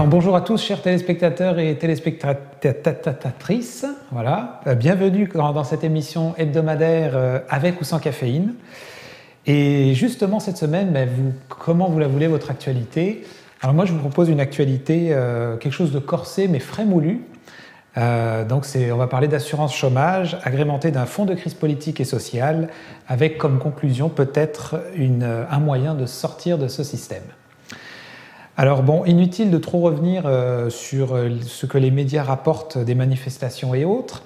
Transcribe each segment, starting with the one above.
bonjour à tous, chers téléspectateurs et téléspectatrices. Voilà. Bienvenue dans cette émission hebdomadaire avec ou sans caféine. Et justement, cette semaine, comment vous la voulez, votre actualité? Alors moi, je vous propose une actualité, quelque chose de corsé, mais frais moulu. On va parler d'assurance chômage, agrémenté d'un fonds de crise politique et sociale, avec comme conclusion peut-être un moyen de sortir de ce système. Alors bon, inutile de trop revenir sur ce que les médias rapportent des manifestations et autres,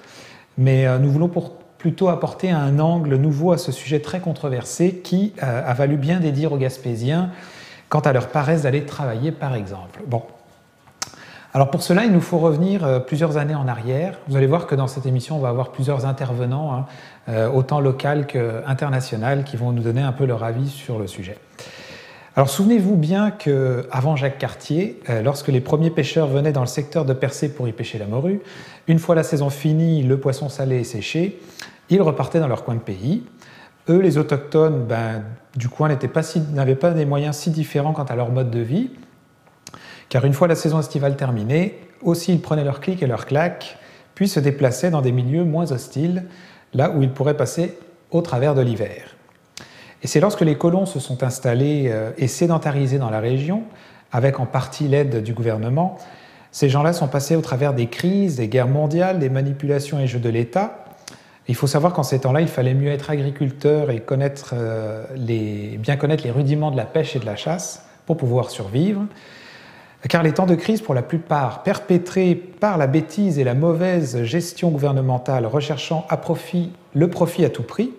mais nous voulons plutôt apporter un angle nouveau à ce sujet très controversé qui a valu bien des dires aux Gaspésiens quant à leur paresse d'aller travailler par exemple. Bon. Alors pour cela, il nous faut revenir plusieurs années en arrière. Vous allez voir que dans cette émission, on va avoir plusieurs intervenants, autant local qu'international, qui vont nous donner un peu leur avis sur le sujet. Alors souvenez-vous bien qu'avant Jacques Cartier, lorsque les premiers pêcheurs venaient dans le secteur de Percé pour y pêcher la morue, une fois la saison finie, le poisson salé et séché, ils repartaient dans leur coin de pays. Eux, les autochtones du coin, n'avaient pas des moyens si différents quant à leur mode de vie, car une fois la saison estivale terminée, aussi ils prenaient leur clic et leur claque, puis se déplaçaient dans des milieux moins hostiles, là où ils pourraient passer au travers de l'hiver. Et c'est lorsque les colons se sont installés et sédentarisés dans la région, avec en partie l'aide du gouvernement, ces gens-là sont passés au travers des crises, des guerres mondiales, des manipulations et jeux de l'État. Il faut savoir qu'en ces temps-là, il fallait mieux être agriculteur et bien connaître les rudiments de la pêche et de la chasse pour pouvoir survivre. Car les temps de crise, pour la plupart, perpétrés par la bêtise et la mauvaise gestion gouvernementale recherchant le profit à tout prix,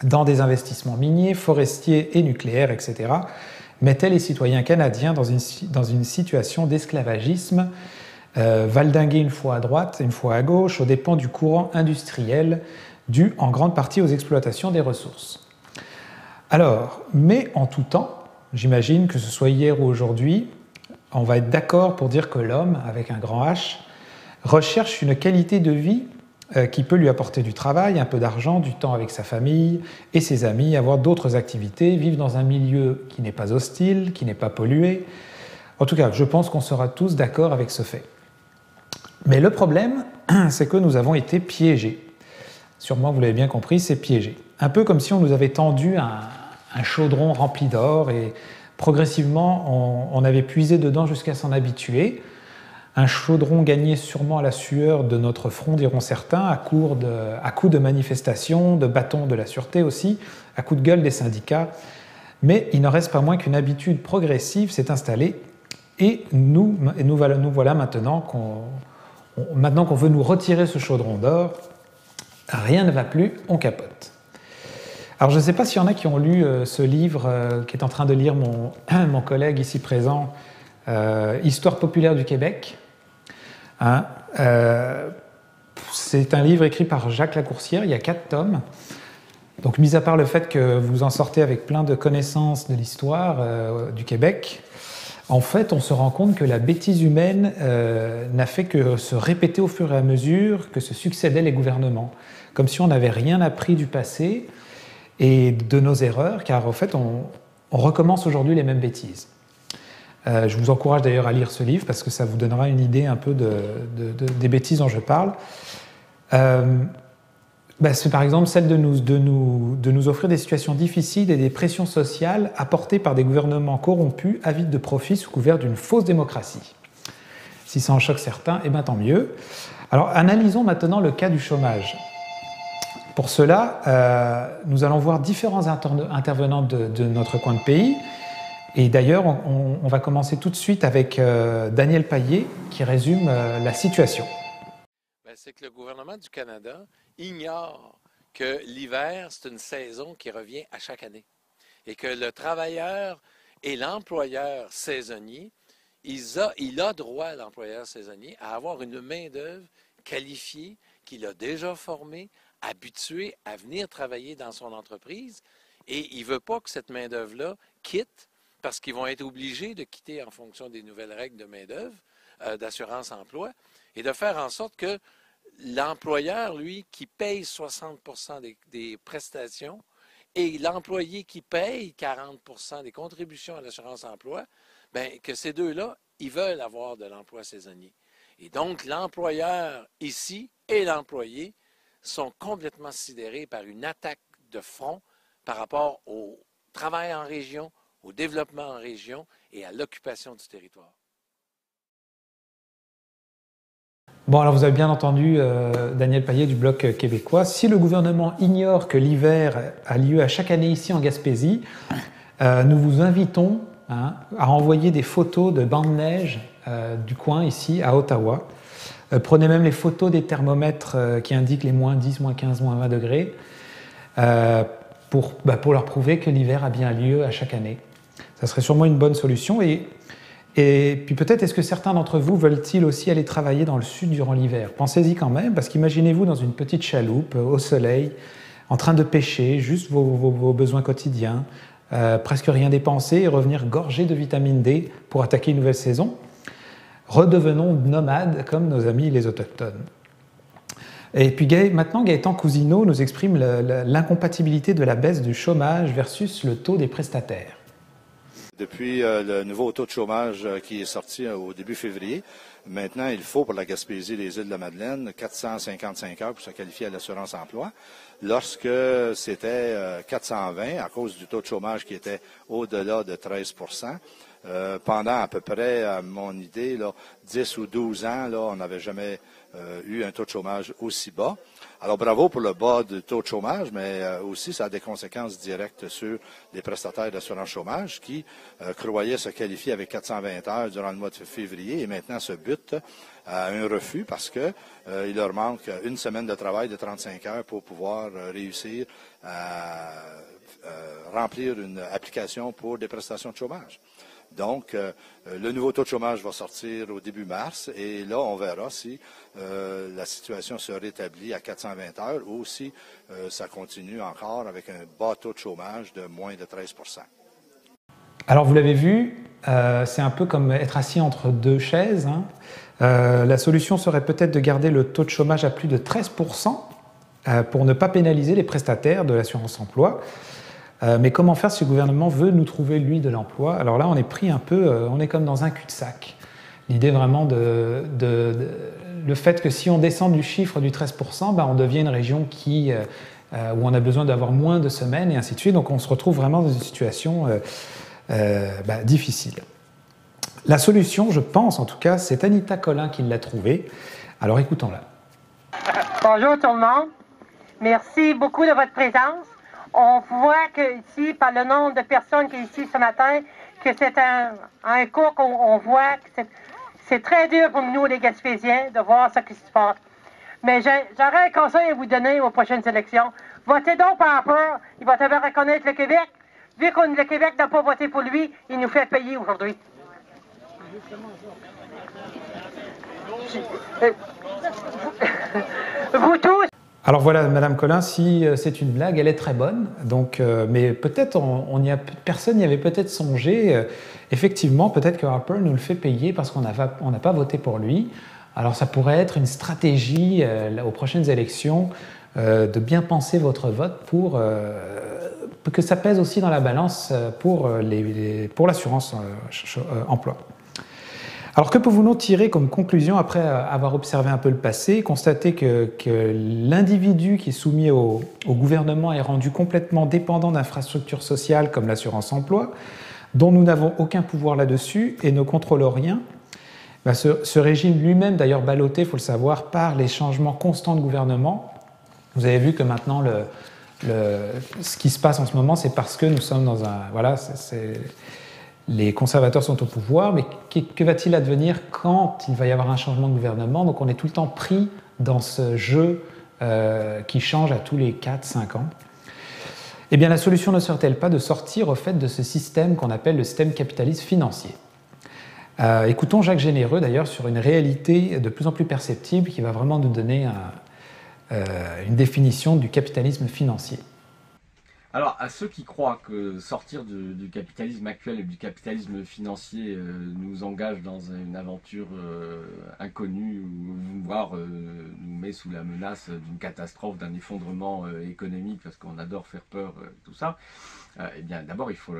dans des investissements miniers, forestiers et nucléaires, etc., mettaient les citoyens canadiens dans une situation d'esclavagisme, valdingués une fois à droite, une fois à gauche, aux dépens du courant industriel, dû en grande partie aux exploitations des ressources. Alors, mais en tout temps, j'imagine que ce soit hier ou aujourd'hui, on va être d'accord pour dire que l'homme, avec un grand H, recherche une qualité de vie qui peut lui apporter du travail, un peu d'argent, du temps avec sa famille et ses amis, avoir d'autres activités, vivre dans un milieu qui n'est pas hostile, qui n'est pas pollué. En tout cas, je pense qu'on sera tous d'accord avec ce fait. Mais le problème, c'est que nous avons été piégés. Sûrement, vous l'avez bien compris, c'est piégé. Un peu comme si on nous avait tendu un chaudron rempli d'or et progressivement, on avait puisé dedans jusqu'à s'en habituer. Un chaudron gagné sûrement à la sueur de notre front, diront certains, à coups de manifestations, de bâtons de la sûreté aussi, à coups de gueule des syndicats. Mais il n'en reste pas moins qu'une habitude progressive s'est installée et nous voilà maintenant qu'on veut nous retirer ce chaudron d'or, rien ne va plus, on capote. Alors je ne sais pas s'il y en a qui ont lu ce livre qu'est en train de lire mon collègue ici présent, Histoire populaire du Québec. C'est un livre écrit par Jacques Lacourcière, il y a 4 tomes. Donc, mis à part le fait que vous en sortez avec plein de connaissances de l'histoire du Québec, en fait, on se rend compte que la bêtise humaine n'a fait que se répéter au fur et à mesure que se succédaient les gouvernements. Comme si on n'avait rien appris du passé et de nos erreurs, car en fait, on recommence aujourd'hui les mêmes bêtises. Je vous encourage d'ailleurs à lire ce livre parce que ça vous donnera une idée un peu des bêtises dont je parle. C'est par exemple celle de nous offrir des situations difficiles et des pressions sociales apportées par des gouvernements corrompus, avides de profit sous couvert d'une fausse démocratie. Si ça en choque certains, tant mieux. Alors analysons maintenant le cas du chômage. Pour cela, nous allons voir différents intervenants de notre coin de pays. Et d'ailleurs, on va commencer tout de suite avec Daniel Payet qui résume la situation. C'est que le gouvernement du Canada ignore que l'hiver, c'est une saison qui revient à chaque année. Et que le travailleur et l'employeur saisonnier, il a droit, l'employeur saisonnier, à avoir une main-d'œuvre qualifiée qu'il a déjà formée, habituée à venir travailler dans son entreprise. Et il ne veut pas que cette main-d'œuvre-là quitte parce qu'ils vont être obligés de quitter en fonction des nouvelles règles de main-d'œuvre, d'assurance-emploi, et de faire en sorte que l'employeur, lui, qui paye 60% des prestations, et l'employé qui paye 40% des contributions à l'assurance-emploi, bien, que ces deux-là, ils veulent avoir de l'emploi saisonnier. Et donc, l'employeur ici et l'employé sont complètement sidérés par une attaque de front par rapport au travail en région, au développement en région et à l'occupation du territoire. Bon, alors vous avez bien entendu Daniel Payet du Bloc québécois. Si le gouvernement ignore que l'hiver a lieu à chaque année ici en Gaspésie, nous vous invitons à envoyer des photos de bancs de neige du coin ici à Ottawa. Prenez même les photos des thermomètres qui indiquent les moins 10, moins 15, moins 20 degrés pour leur prouver que l'hiver a bien lieu à chaque année. Ça serait sûrement une bonne solution. Et puis peut-être, est-ce que certains d'entre vous veulent-ils aussi aller travailler dans le sud durant l'hiver? Pensez-y quand même, parce qu'imaginez-vous dans une petite chaloupe, au soleil, en train de pêcher, juste vos besoins quotidiens, presque rien dépenser et revenir gorgé de vitamine D pour attaquer une nouvelle saison. Redevenons nomades comme nos amis les autochtones. Et puis maintenant, Gaëtan Cousineau nous exprime l'incompatibilité de la baisse du chômage versus le taux des prestataires. Depuis le nouveau taux de chômage qui est sorti au début février, maintenant, il faut pour la Gaspésie et les îles-de-la-Madeleine 455 heures pour se qualifier à l'assurance-emploi. Lorsque c'était 420 à cause du taux de chômage qui était au-delà de 13 pendant à peu près, à mon idée, 10 ou 12 ans, on n'avait jamais eu un taux de chômage aussi bas. Alors, bravo pour le bas du taux de chômage, mais aussi ça a des conséquences directes sur les prestataires d'assurance chômage qui croyaient se qualifier avec 420 heures durant le mois de février et maintenant se butent à un refus parce que il leur manque une semaine de travail de 35 heures pour pouvoir réussir à remplir une application pour des prestations de chômage. Donc, le nouveau taux de chômage va sortir au début mars et là, on verra si la situation se rétablit à 420 heures ou si ça continue encore avec un bas taux de chômage de moins de 13 %. Alors, vous l'avez vu, c'est un peu comme être assis entre deux chaises. La solution serait peut-être de garder le taux de chômage à plus de 13 % pour ne pas pénaliser les prestataires de l'assurance-emploi. Mais comment faire si le gouvernement veut nous trouver, lui, de l'emploi? Alors là, on est pris un peu, on est comme dans un cul-de-sac. L'idée vraiment le fait que si on descend du chiffre du 13 %, on devient une région où on a besoin d'avoir moins de semaines et ainsi de suite. Donc on se retrouve vraiment dans une situation difficile. La solution, je pense en tout cas, c'est Anita Collin qui l'a trouvée. Alors écoutons-la. Bonjour tout le monde. Merci beaucoup de votre présence. On voit que ici, par le nombre de personnes qui sont ici ce matin, que c'est un cours qu'on voit que c'est très dur pour nous, les Gaspésiens, de voir ce qui se passe. Mais j'aurais un conseil à vous donner aux prochaines élections. Votez donc par peur. Il va falloir reconnaître le Québec. Vu que le Québec n'a pas voté pour lui, il nous fait payer aujourd'hui. Vous tous. Alors voilà, Madame Collin, si c'est une blague, elle est très bonne. Donc, mais peut-être personne n'y avait peut-être songé. Effectivement, peut-être que Harper nous le fait payer parce qu'on n'a pas voté pour lui. Alors ça pourrait être une stratégie aux prochaines élections de bien penser votre vote pour que ça pèse aussi dans la balance pour l'assurance emploi. Alors que pouvons-nous tirer comme conclusion après avoir observé un peu le passé, constater que l'individu qui est soumis au gouvernement est rendu complètement dépendant d'infrastructures sociales comme l'assurance emploi, dont nous n'avons aucun pouvoir là-dessus et ne contrôlons rien. Ce régime lui-même, d'ailleurs ballotté, il faut le savoir, par les changements constants de gouvernement. Vous avez vu que maintenant, ce qui se passe en ce moment, c'est parce que nous sommes dans un... Voilà, les conservateurs sont au pouvoir, mais que va-t-il advenir quand il va y avoir un changement de gouvernement? Donc on est tout le temps pris dans ce jeu qui change à tous les 4-5 ans. Eh bien la solution ne serait-elle pas de sortir au fait de ce système qu'on appelle le système capitaliste financier? Écoutons Jacques Généreux d'ailleurs sur une réalité de plus en plus perceptible qui va vraiment nous donner une définition du capitalisme financier. Alors, à ceux qui croient que sortir du capitalisme actuel et du capitalisme financier nous engage dans une aventure inconnue, ou voire nous met sous la menace d'une catastrophe, d'un effondrement économique, parce qu'on adore faire peur, tout ça, eh bien, d'abord, il faut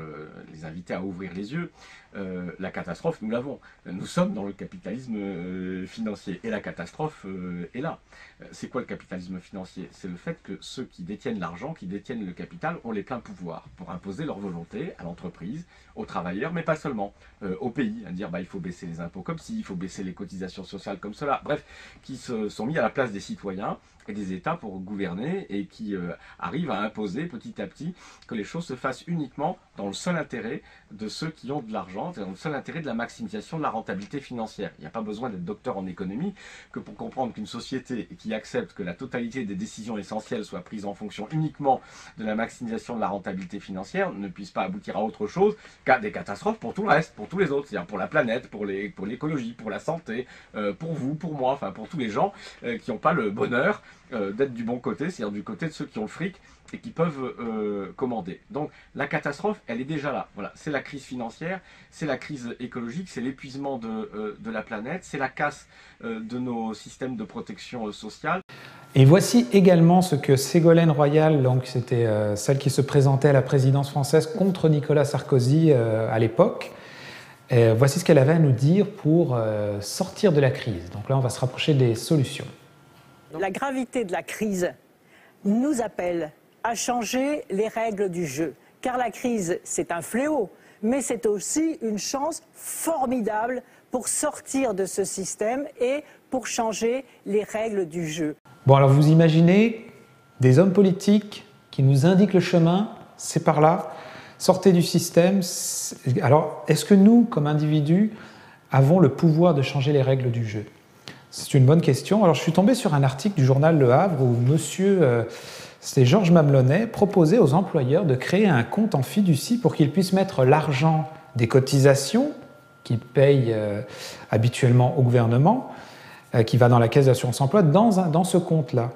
les inviter à ouvrir les yeux. La catastrophe, nous l'avons. Nous sommes dans le capitalisme financier, et la catastrophe est là. C'est quoi le capitalisme financier? C'est le fait que ceux qui détiennent l'argent, qui détiennent le capital, ont les pleins pouvoirs pour imposer leur volonté à l'entreprise, aux travailleurs, mais pas seulement, au pays, à dire il faut baisser les impôts comme ci, il faut baisser les cotisations sociales comme cela, bref, qui se sont mis à la place des citoyens et des États pour gouverner et qui arrivent à imposer petit à petit que les choses se fassent uniquement dans le seul intérêt de ceux qui ont de l'argent, dans le seul intérêt de la maximisation de la rentabilité financière. Il n'y a pas besoin d'être docteur en économie que pour comprendre qu'une société qui accepte que la totalité des décisions essentielles soient prises en fonction uniquement de la maximisation de la rentabilité financière ne puisse pas aboutir à autre chose qu'à des catastrophes pour tout le reste, pour tous les autres, c'est-à-dire pour la planète, pour l'écologie, pour la santé, pour vous, pour moi, enfin pour tous les gens qui n'ont pas le bonheur d'être du bon côté, c'est-à-dire du côté de ceux qui ont le fric et qui peuvent commander. Donc la catastrophe, elle est déjà là. Voilà, c'est la crise financière, c'est la crise écologique, c'est l'épuisement de la planète, c'est la casse de nos systèmes de protection sociale. Et voici également ce que Ségolène Royal, donc c'était celle qui se présentait à la présidence française contre Nicolas Sarkozy à l'époque, voici ce qu'elle avait à nous dire pour sortir de la crise. Donc là, on va se rapprocher des solutions. La gravité de la crise nous appelle à changer les règles du jeu. Car la crise, c'est un fléau, mais c'est aussi une chance formidable pour sortir de ce système et pour changer les règles du jeu. Bon, alors vous imaginez des hommes politiques qui nous indiquent le chemin, c'est par là, sortez du système. Alors, est-ce que nous, comme individus, avons le pouvoir de changer les règles du jeu? C'est une bonne question. Alors, je suis tombé sur un article du journal Le Havre où c'était Georges Mamelonnet, proposait aux employeurs de créer un compte en fiducie pour qu'ils puissent mettre l'argent des cotisations qu'ils payent habituellement au gouvernement, qui va dans la caisse d'assurance emploi, dans ce compte-là.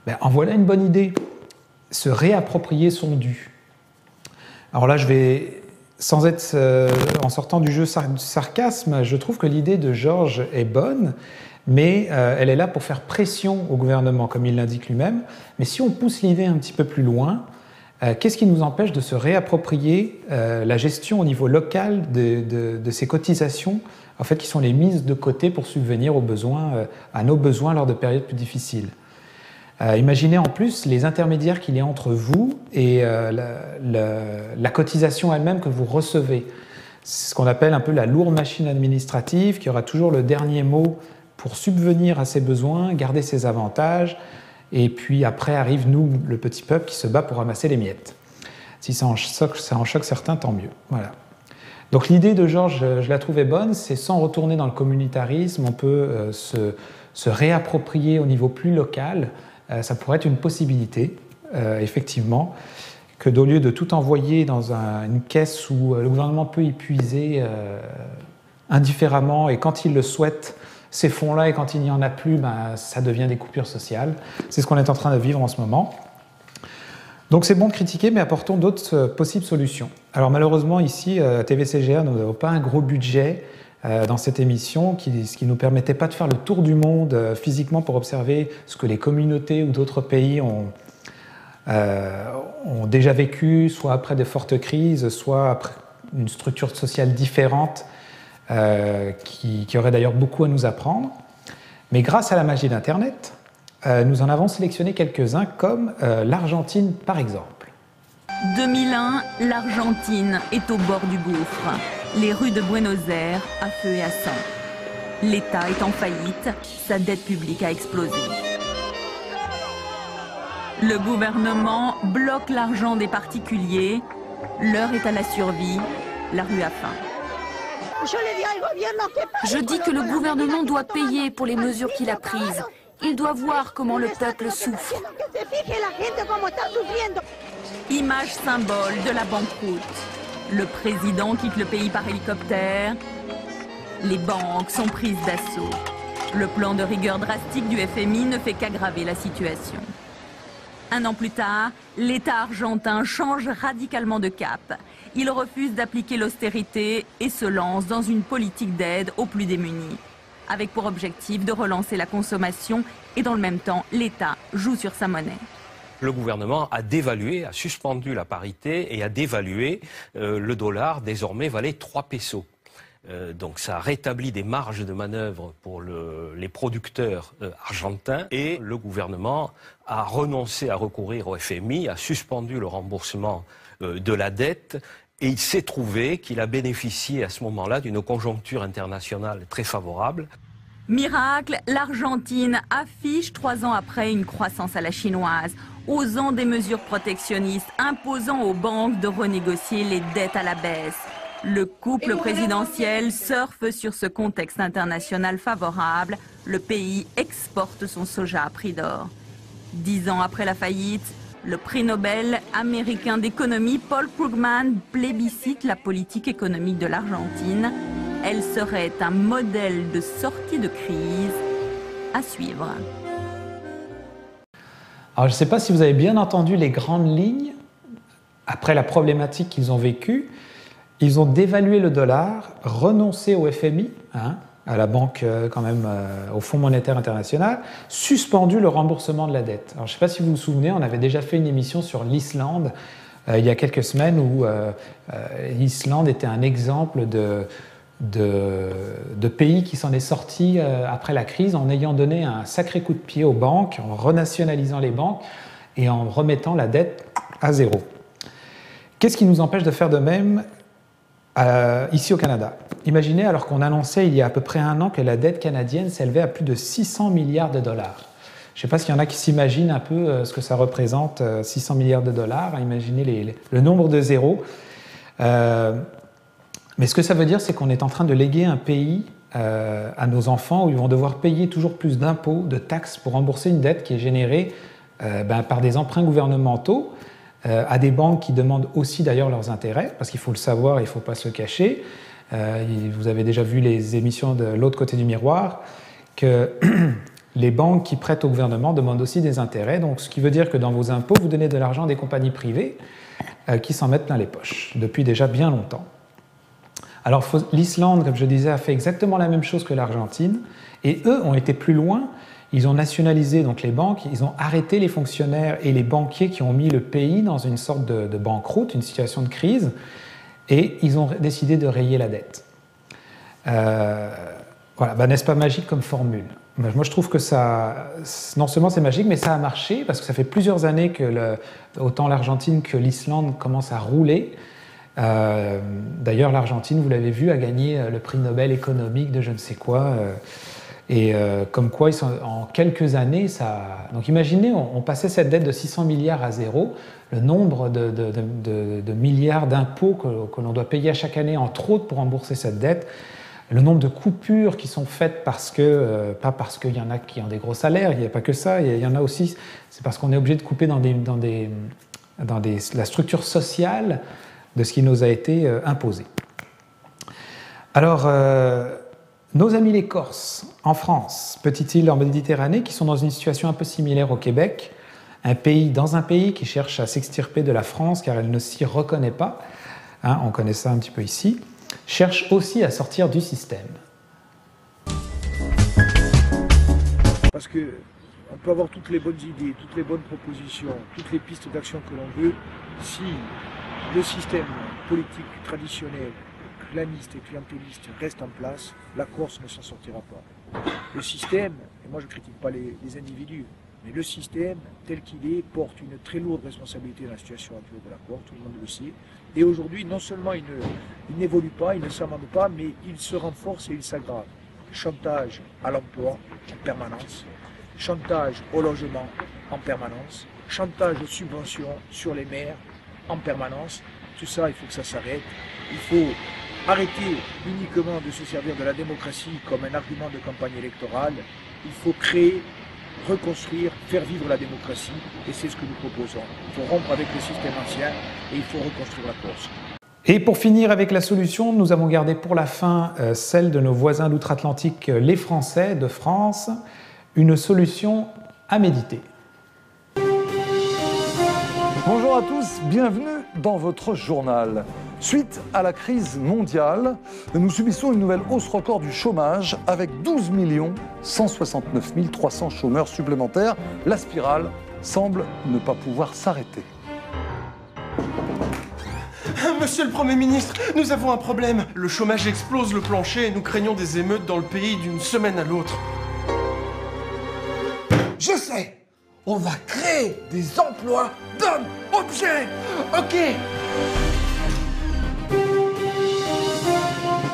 Ben, en voilà une bonne idée. Se réapproprier son dû. Alors là, je vais, sans être en sortant du jeu du sarcasme, je trouve que l'idée de Georges est bonne, mais elle est là pour faire pression au gouvernement, comme il l'indique lui-même. Mais si on pousse l'idée un petit peu plus loin, qu'est-ce qui nous empêche de se réapproprier la gestion au niveau local de ces cotisations, en fait, qui sont les mises de côté pour subvenir aux besoins, à nos besoins lors de périodes plus difficiles. Imaginez en plus les intermédiaires qu'il y a entre vous et la cotisation elle-même que vous recevez. C'est ce qu'on appelle un peu la lourde machine administrative qui aura toujours le dernier mot pour subvenir à ses besoins, garder ses avantages, et puis après arrive nous, le petit peuple qui se bat pour ramasser les miettes. Si ça en choque certains, tant mieux. Voilà. Donc l'idée de Georges, je la trouvais bonne, c'est sans retourner dans le communautarisme, on peut se réapproprier au niveau plus local. Ça pourrait être une possibilité, effectivement, que d'au lieu de tout envoyer dans une caisse où le gouvernement peut y puiser indifféremment et quand il le souhaite, ces fonds-là, et quand il n'y en a plus, ça devient des coupures sociales. C'est ce qu'on est en train de vivre en ce moment. Donc c'est bon de critiquer, mais apportons d'autres possibles solutions. Alors malheureusement, ici, à TVCGA, nous n'avons pas un gros budget dans cette émission, ce qui ne nous permettait pas de faire le tour du monde physiquement pour observer ce que les communautés ou d'autres pays ont déjà vécu, soit après de fortes crises, soit après une structure sociale différente, qui aurait d'ailleurs beaucoup à nous apprendre. Mais grâce à la magie d'Internet, nous en avons sélectionné quelques-uns, comme l'Argentine par exemple. 2001, l'Argentine est au bord du gouffre. Les rues de Buenos Aires à feu et à sang. L'État est en faillite, sa dette publique a explosé. Le gouvernement bloque l'argent des particuliers. L'heure est à la survie, la rue a faim. Je dis que le gouvernement doit payer pour les mesures qu'il a prises. Il doit voir comment le peuple souffre. Image symbole de la banqueroute. Le président quitte le pays par hélicoptère. Les banques sont prises d'assaut. Le plan de rigueur drastique du FMI ne fait qu'aggraver la situation. Un an plus tard, l'État argentin change radicalement de cap. Il refuse d'appliquer l'austérité et se lance dans une politique d'aide aux plus démunis, avec pour objectif de relancer la consommation et dans le même temps, l'État joue sur sa monnaie. Le gouvernement a dévalué, a suspendu la parité et a dévalué le dollar, désormais valait 3 pesos. Donc ça a rétabli des marges de manœuvre pour les producteurs argentins et le gouvernement a renoncé à recourir au FMI, a suspendu le remboursement de la dette et il s'est trouvé qu'il a bénéficié à ce moment-là d'une conjoncture internationale très favorable. Miracle, l'Argentine affiche 3 ans après une croissance à la chinoise, osant des mesures protectionnistes, imposant aux banques de renégocier les dettes à la baisse. Le couple présidentiel surfe sur ce contexte international favorable. Le pays exporte son soja à prix d'or. 10 ans après la faillite, le prix Nobel américain d'économie Paul Krugman plébiscite la politique économique de l'Argentine. Elle serait un modèle de sortie de crise à suivre. Alors, je ne sais pas si vous avez bien entendu les grandes lignes. Après la problématique qu'ils ont vécue, ils ont dévalué le dollar, renoncé au FMI, à la banque quand même, au Fonds monétaire international, suspendu le remboursement de la dette. Alors, je ne sais pas si vous vous souvenez, on avait déjà fait une émission sur l'Islande il y a quelques semaines où l'Islande était un exemple de pays qui s'en est sorti après la crise en ayant donné un sacré coup de pied aux banques, en renationalisant les banques et en remettant la dette à zéro. Qu'est-ce qui nous empêche de faire de même ici au Canada? Imaginez, alors qu'on annonçait il y a à peu près 1 an que la dette canadienne s'élevait à plus de 600 milliards de dollars. Je ne sais pas s'il y en a qui s'imaginent un peu ce que ça représente, 600 milliards de dollars. Imaginez le nombre de zéros. Mais ce que ça veut dire, c'est qu'on est en train de léguer un pays à nos enfants où ils vont devoir payer toujours plus d'impôts, de taxes pour rembourser une dette qui est générée par des emprunts gouvernementaux à des banques qui demandent aussi d'ailleurs leurs intérêts, parce qu'il faut le savoir, il ne faut pas se cacher. Vous avez déjà vu les émissions de l'autre côté du miroir, que les banques qui prêtent au gouvernement demandent aussi des intérêts, donc ce qui veut dire que dans vos impôts, vous donnez de l'argent à des compagnies privées qui s'en mettent plein les poches, depuis déjà bien longtemps. Alors l'Islande, comme je disais, a fait exactement la même chose que l'Argentine, et eux ont été plus loin. Ils ont nationalisé donc les banques, ils ont arrêté les fonctionnaires et les banquiers qui ont mis le pays dans une sorte de banqueroute, une situation de crise, et ils ont décidé de rayer la dette. Voilà, n'est-ce pas magique comme formule? Moi, je trouve que ça, non seulement c'est magique, mais ça a marché, parce que ça fait plusieurs années que autant l'Argentine que l'Islande commencent à rouler. D'ailleurs, l'Argentine, vous l'avez vu, a gagné le prix Nobel économique de je ne sais quoi. Comme quoi, en quelques années, ça... Donc imaginez, on passait cette dette de 600 milliards à zéro, le nombre de milliards d'impôts que l'on doit payer à chaque année, entre autres, pour rembourser cette dette, le nombre de coupures qui sont faites parce que, pas parce qu'il y en a qui ont des gros salaires, il n'y a pas que ça, il y en a aussi, c'est parce qu'on est obligé de couper dans la structure sociale de ce qui nous a été imposé. Alors, nos amis les Corses, en France, petite île en Méditerranée, qui sont dans une situation un peu similaire au Québec, dans un pays qui cherche à s'extirper de la France car elle ne s'y reconnaît pas, on connaît ça un petit peu ici, cherche aussi à sortir du système. Parce qu'on peut avoir toutes les bonnes idées, toutes les bonnes propositions, toutes les pistes d'action que l'on veut, si le système politique traditionnel, claniste et clientéliste reste en place, la Corse ne s'en sortira pas. Le système, et moi je ne critique pas les individus, mais le système tel qu'il est porte une très lourde responsabilité dans la situation actuelle de la Corse, tout le monde le sait. Et aujourd'hui, non seulement il n'évolue pas, il ne s'amende pas, mais il se renforce et il s'aggrave. Chantage à l'emploi en permanence, chantage au logement en permanence, chantage aux subventions sur les maires en permanence. Tout ça, il faut que ça s'arrête. Il faut arrêter uniquement de se servir de la démocratie comme un argument de campagne électorale. Il faut créer, reconstruire, faire vivre la démocratie, et c'est ce que nous proposons. Il faut rompre avec le système ancien et il faut reconstruire la Corse. Et pour finir avec la solution, nous avons gardé pour la fin celle de nos voisins d'outre-Atlantique, les Français de France, une solution à méditer. Bonjour à tous, bienvenue dans votre journal. Suite à la crise mondiale, nous subissons une nouvelle hausse record du chômage avec 12 169 300 chômeurs supplémentaires. La spirale semble ne pas pouvoir s'arrêter. Monsieur le Premier ministre, nous avons un problème. Le chômage explose le plancher et nous craignons des émeutes dans le pays d'une semaine à l'autre. Je sais! On va créer des emplois d'hommes-objets! Ok!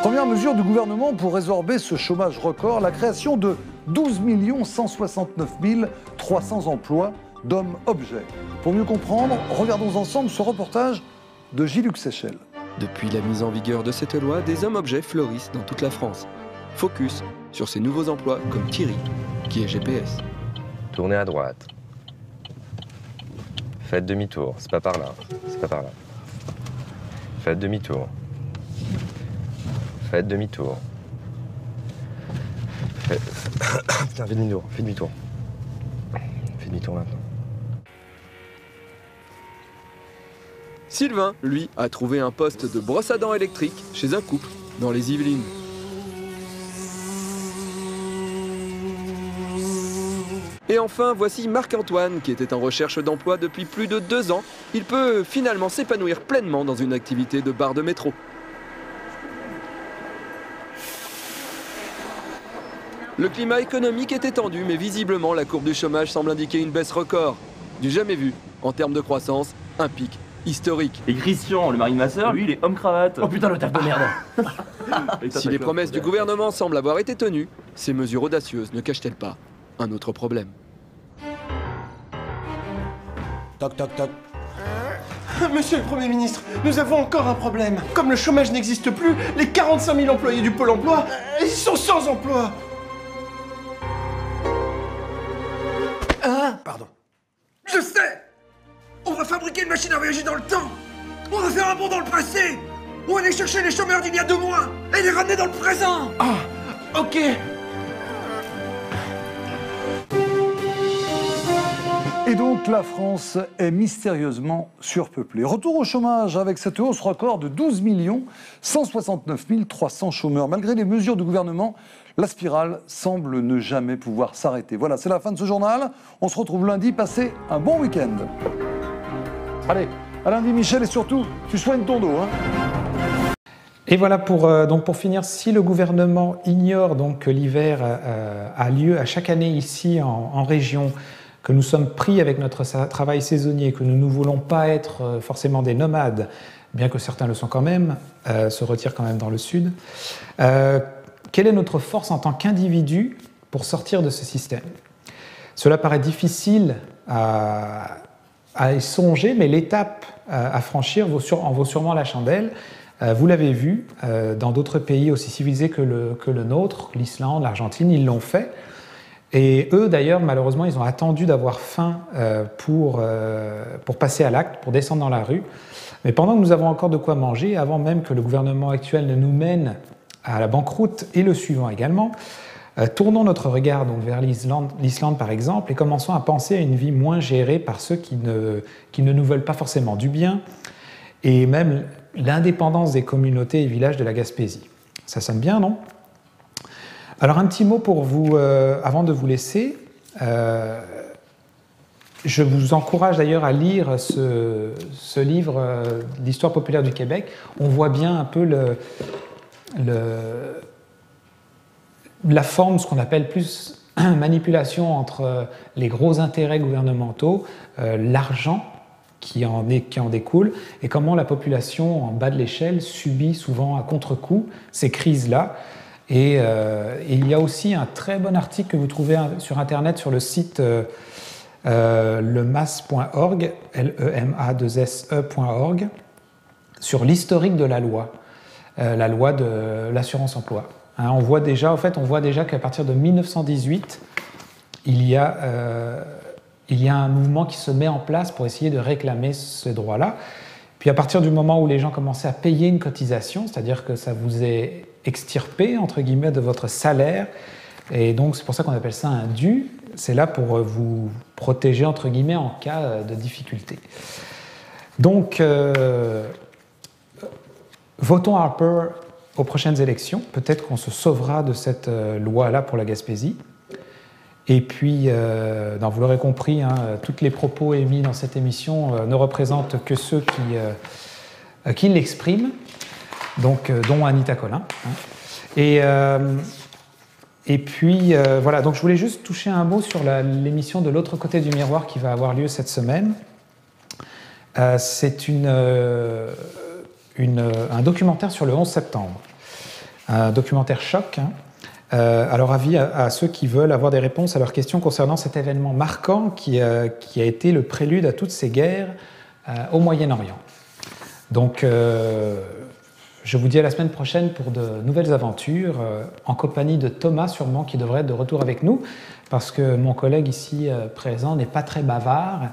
Première mesure du gouvernement pour résorber ce chômage record, la création de 12 169 300 emplois d'hommes-objets. Pour mieux comprendre, regardons ensemble ce reportage de Gilles Séchel. Depuis la mise en vigueur de cette loi, des hommes-objets fleurissent dans toute la France. Focus sur ces nouveaux emplois comme Thierry, qui est GPS. Tournez à droite. Faites demi-tour, c'est pas par là, c'est pas par là. Faites demi-tour. Faites demi-tour. Putain, fais demi-tour, fais demi-tour. Fais demi-tour maintenant. Sylvain, lui, a trouvé un poste de brosse à dents électrique chez un couple dans les Yvelines. Et enfin, voici Marc-Antoine, qui était en recherche d'emploi depuis plus de 2 ans. Il peut finalement s'épanouir pleinement dans une activité de bar de métro. Le climat économique est étendu, mais visiblement, la courbe du chômage semble indiquer une baisse record. Du jamais vu, en termes de croissance, un pic historique. Et Christian, le mari de ma sœur, lui, il est homme-cravate. Oh putain, le taf de merde. Si les promesses du gouvernement semblent avoir été tenues, ces mesures audacieuses ne cachent-elles pas un autre problème? Toc toc toc. Monsieur le Premier ministre, nous avons encore un problème. Comme le chômage n'existe plus, les 45 000 employés du Pôle emploi, ils sont sans emploi. Hein? Pardon. Je sais! On va fabriquer une machine à voyager dans le temps! On va faire un bond dans le passé! On va aller chercher les chômeurs d'il y a 2 mois et les ramener dans le présent! Ah, ok! Et donc la France est mystérieusement surpeuplée. Retour au chômage avec cette hausse record de 12 169 300 chômeurs. Malgré les mesures du gouvernement, la spirale semble ne jamais pouvoir s'arrêter. Voilà, c'est la fin de ce journal. On se retrouve lundi. Passez un bon week-end. Allez, à lundi Michel, et surtout, tu soignes ton dos. Hein. Et voilà pour finir, si le gouvernement ignore donc que l'hiver a lieu à chaque année ici en région, que nous sommes pris avec notre travail saisonnier, que nous ne voulons pas être forcément des nomades, bien que certains le sont quand même, se retirent quand même dans le sud. Quelle est notre force en tant qu'individu pour sortir de ce système? Cela paraît difficile à y songer, mais l'étape à franchir en vaut sûrement la chandelle. Vous l'avez vu, dans d'autres pays aussi civilisés que le nôtre, l'Islande, l'Argentine, ils l'ont fait. Et eux, d'ailleurs, malheureusement, ils ont attendu d'avoir faim pour passer à l'acte, pour descendre dans la rue. Mais pendant que nous avons encore de quoi manger, avant même que le gouvernement actuel ne nous mène à la banqueroute, et le suivant également, tournons notre regard donc vers l'Islande par exemple, et commençons à penser à une vie moins gérée par ceux qui ne nous veulent pas forcément du bien, et même l'indépendance des communautés et villages de la Gaspésie. Ça sonne bien, non ? Alors un petit mot pour vous, avant de vous laisser. Je vous encourage d'ailleurs à lire ce livre d'histoire populaire du Québec. On voit bien un peu la forme, ce qu'on appelle plus manipulation entre les gros intérêts gouvernementaux, l'argent qui en découle, et comment la population en bas de l'échelle subit souvent à contre-coup ces crises-là. Et il y a aussi un très bon article que vous trouvez sur Internet, sur le site lemas.org, LEMA2SE.org, sur l'historique de la loi de l'assurance emploi. Hein, on voit déjà qu'à partir de 1918, il y a un mouvement qui se met en place pour essayer de réclamer ce droit-là. Puis à partir du moment où les gens commençaient à payer une cotisation, c'est-à-dire que ça vous est extirpé, entre guillemets, de votre salaire, et donc c'est pour ça qu'on appelle ça un dû, c'est là pour vous protéger, entre guillemets, en cas de difficulté. Donc, votons Harper aux prochaines élections. Peut-être qu'on se sauvera de cette loi-là pour la Gaspésie. Et puis, vous l'aurez compris, tous les propos émis dans cette émission ne représentent que ceux qui l'expriment, donc, dont Anita Collin. Et puis, voilà, donc je voulais juste toucher un mot sur l'émission de l'autre côté du miroir qui va avoir lieu cette semaine. C'est un documentaire sur le 11 septembre, un documentaire choc. Alors, avis à ceux qui veulent avoir des réponses à leurs questions concernant cet événement marquant qui a été le prélude à toutes ces guerres au Moyen-Orient. Donc, je vous dis à la semaine prochaine pour de nouvelles aventures, en compagnie de Thomas sûrement, qui devrait être de retour avec nous, parce que mon collègue ici présent n'est pas très bavard,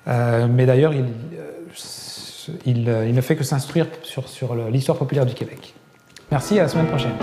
mais d'ailleurs, il ne fait que s'instruire sur l'histoire populaire du Québec. Merci, à la semaine prochaine.